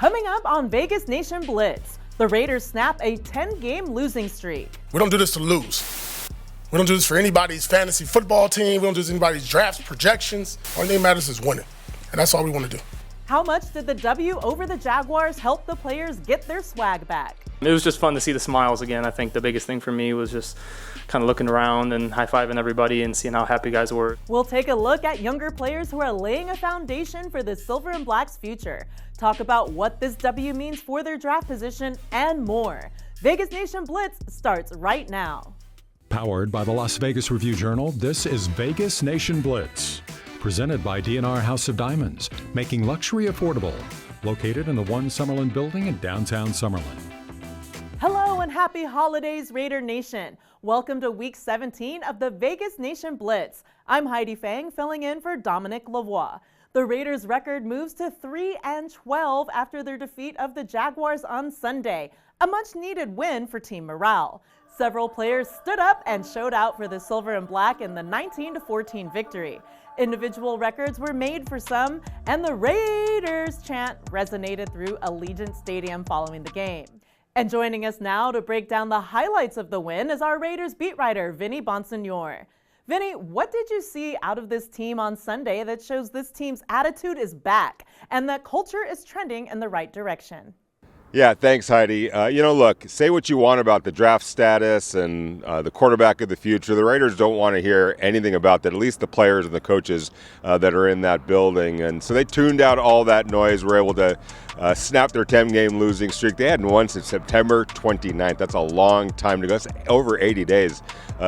Coming up on Vegas Nation Blitz, the Raiders snap a 10-game losing streak. We don't do this to lose. We don't do this for anybody's fantasy football team. We don't do this for anybody's drafts, projections. Only thing that matters is winning, and that's all we want to do. How much did the W over the Jaguars help the players get their swag back? It was just fun to see the smiles again. I think the biggest thing for me was just kind of looking around and high-fiving everybody and seeing how happy guys were. We'll take a look at younger players who are laying a foundation for the Silver and Black's future, talk about what this W means for their draft position, and more. Vegas Nation Blitz starts right now. Powered by the Las Vegas Review-Journal, this is Vegas Nation Blitz. Presented by D&R House of Diamonds, making luxury affordable. Located in the One Summerlin building in downtown Summerlin. Hello and happy holidays, Raider Nation. Welcome to week 17 of the Vegas Nation Blitz. I'm Heidi Fang, filling in for Dominic Lavoie. The Raiders' record moves to 3-12 after their defeat of the Jaguars on Sunday, a much-needed win for team morale. Several players stood up and showed out for the Silver and Black in the 19-14 victory. Individual records were made for some, and the Raiders chant resonated through Allegiant Stadium following the game. And joining us now to break down the highlights of the win is our Raiders beat writer, Vinny Bonsignore. Vinny, what did you see out of this team on Sunday that shows this team's attitude is back and that culture is trending in the right direction? Yeah, thanks, Heidi. Look, say what you want about the draft status and the quarterback of the future. The Raiders don't want to hear anything about that, at least the players and the coaches that are in that building. And so they tuned out all that noise, were able to snap their 10-game losing streak. They hadn't won since September 29th. That's a long time to go. That's over 80 days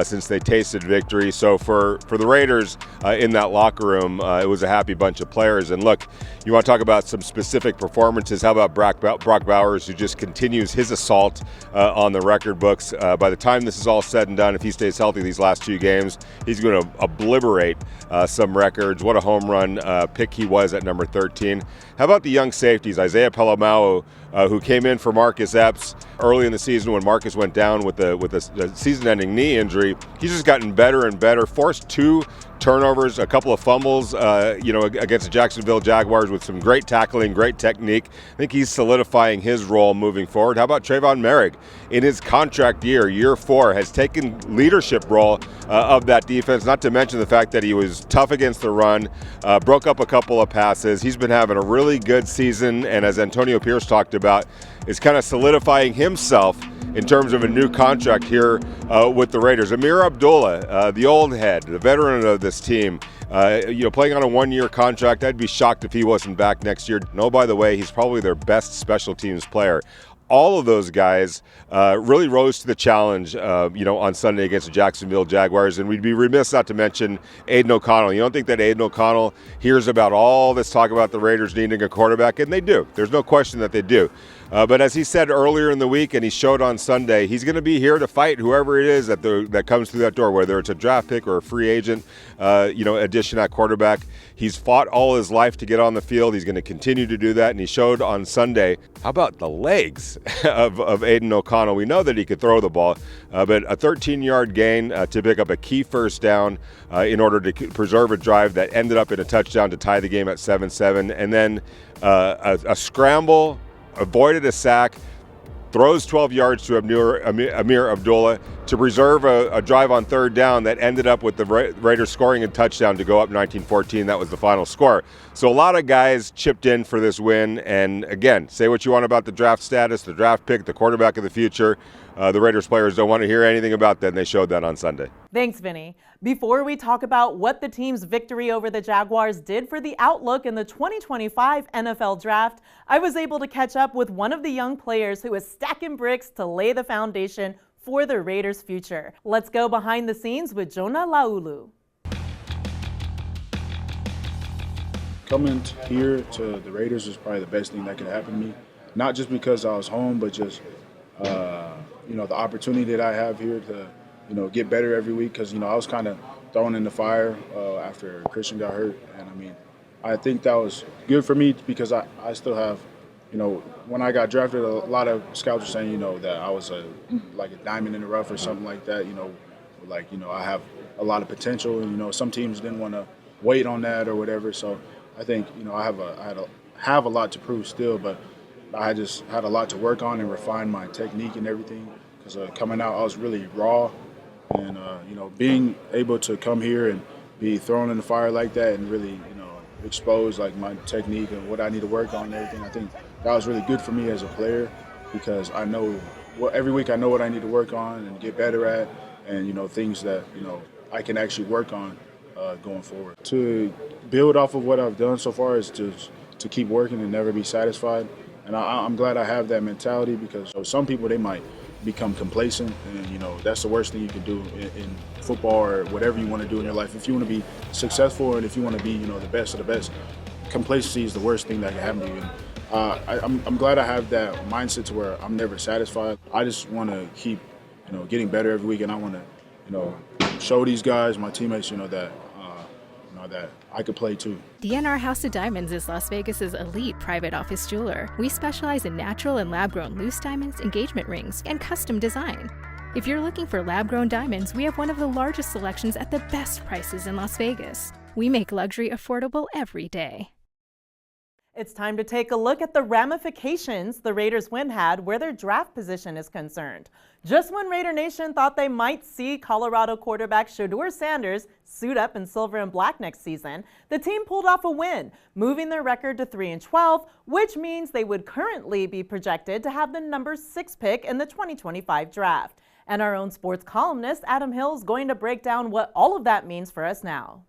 since they tasted victory. So for the Raiders in that locker room, it was a happy bunch of players. And look, you want to talk about some specific performances. How about Brock Bowers, who just continues his assault on the record books? By the time this is all said and done, if he stays healthy these last 2 games, he's going to obliterate some records. What a home run pick he was at number 13. How about the young safeties, Isaiah Pola-mao, who came in for Marcus Epps early in the season when Marcus went down with a season-ending knee injury. He's just gotten better and better. Forced 2 turnovers, a couple of fumbles, against the Jacksonville Jaguars with some great tackling, great technique. I think he's solidifying his role moving forward. How about Trayvon Merrick? In his contract year 4, has taken leadership role of that defense, not to mention the fact that he was tough against the run, broke up a couple of passes. He's been having a really good season, and as Antonio Pierce talked about, is kind of solidifying himself in terms of a new contract here with the Raiders. Amir Abdullah, the old head, the veteran of this team, playing on a 1-year contract. I'd be shocked if he wasn't back next year. No, by the way, he's probably their best special teams player. All of those guys really rose to the challenge, on Sunday against the Jacksonville Jaguars. And we'd be remiss not to mention Aiden O'Connell. You don't think that Aiden O'Connell hears about all this talk about the Raiders needing a quarterback? And they do. There's no question that they do. But as he said earlier in the week, and he showed on Sunday, he's going to be here to fight whoever it is that comes through that door, whether it's a draft pick or a free agent, addition at quarterback. He's fought all his life to get on the field. He's going to continue to do that, and he showed on Sunday. How about the legs of Aiden O'Connell? We know that he could throw the ball, but a 13-yard gain to pick up a key first down in order to preserve a drive that ended up in a touchdown to tie the game at 7-7, and then a scramble, avoided a sack, throws 12 yards to Amir Abdullah to preserve a drive on third down that ended up with the Raiders scoring a touchdown to go up 19-14. That was the final score. So a lot of guys chipped in for this win. And again, say what you want about the draft status, the draft pick, the quarterback of the future. The Raiders players don't want to hear anything about that, and they showed that on Sunday. Thanks, Vinny. Before we talk about what the team's victory over the Jaguars did for the outlook in the 2025 NFL Draft, I was able to catch up with one of the young players who is stacking bricks to lay the foundation for the Raiders' future. Let's go behind the scenes with Jonah Laulu. Coming here to the Raiders was probably the best thing that could happen to me. Not just because I was home, but just the opportunity that I have here to, get better every week. Because, I was kind of thrown in the fire after Christian got hurt. And, I think that was good for me because I still have, when I got drafted, a lot of scouts were saying, that I was like a diamond in the rough or something like that. I have a lot of potential. And, some teams didn't want to wait on that or whatever. So I think, I have a lot to prove still. But, I just had a lot to work on and refine my technique and everything. Because coming out, I was really raw, and being able to come here and be thrown in the fire like that and really expose like my technique and what I need to work on and everything. I think that was really good for me as a player because I know every week I know what I need to work on and get better at, and things that I can actually work on going forward. To build off of what I've done so far is just to keep working and never be satisfied. And I'm glad I have that mentality because some people, they might become complacent, and that's the worst thing you can do in football or whatever you want to do in your life. If you want to be successful and if you want to be the best of the best, complacency is the worst thing that can happen to you. And I'm glad I have that mindset to where I'm never satisfied. I just want to keep getting better every week, and I want to show these guys, my teammates, that I could play too. DNR House of Diamonds is Las Vegas's elite private office jeweler. We specialize in natural and lab-grown loose diamonds, engagement rings, and custom design. If you're looking for lab-grown diamonds, we have one of the largest selections at the best prices in Las Vegas. We make luxury affordable every day. It's time to take a look at the ramifications the Raiders' win had where their draft position is concerned. Just when Raider Nation thought they might see Colorado quarterback Shedeur Sanders suit up in silver and black next season, the team pulled off a win, moving their record to 3-12, which means they would currently be projected to have the number 6 pick in the 2025 draft. And our own sports columnist, Adam Hill, is going to break down what all of that means for us now.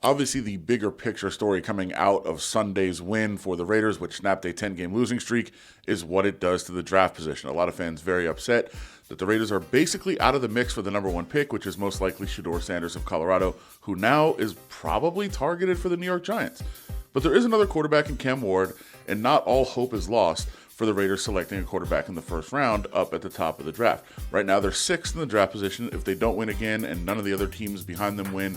Obviously, the bigger picture story coming out of Sunday's win for the Raiders, which snapped a 10-game losing streak, is what it does to the draft position. A lot of fans very upset that the Raiders are basically out of the mix for the number 1 pick, which is most likely Shedeur Sanders of Colorado, who now is probably targeted for the New York Giants. But there is another quarterback in Cam Ward, and not all hope is lost for the Raiders selecting a quarterback in the first round up at the top of the draft. Right now, they're 6th in the draft position. If they don't win again and none of the other teams behind them win,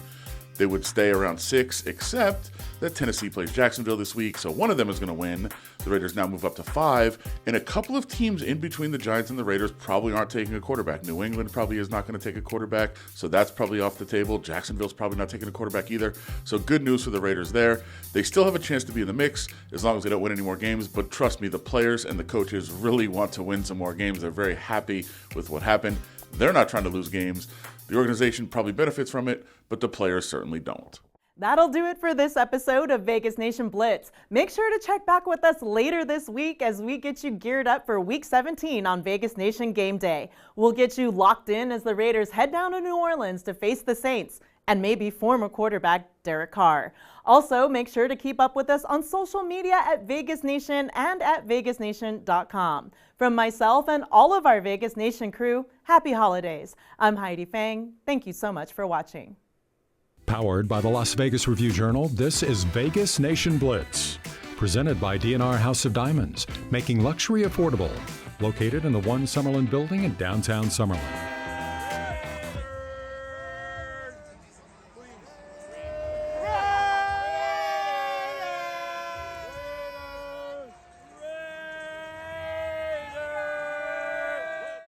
they would stay around 6, except that Tennessee plays Jacksonville this week, so one of them is going to win. The Raiders now move up to 5, and a couple of teams in between the Giants and the Raiders probably aren't taking a quarterback. New England probably is not going to take a quarterback, so that's probably off the table. Jacksonville's probably not taking a quarterback either, so good news for the Raiders there. They still have a chance to be in the mix as long as they don't win any more games, but trust me, the players and the coaches really want to win some more games. They're very happy with what happened. They're not trying to lose games. The organization probably benefits from it, but the players certainly don't. That'll do it for this episode of Vegas Nation Blitz. Make sure to check back with us later this week as we get you geared up for Week 17 on Vegas Nation Game Day. We'll get you locked in as the Raiders head down to New Orleans to face the Saints and maybe former quarterback Derek Carr. Also, make sure to keep up with us on social media at Vegas Nation and at vegasnation.com. From myself and all of our Vegas Nation crew, happy holidays. I'm Heidi Fang. Thank you so much for watching. Powered by the Las Vegas Review-Journal, this is Vegas Nation Blitz. Presented by DNR House of Diamonds, making luxury affordable. Located in the One Summerlin building in downtown Summerlin.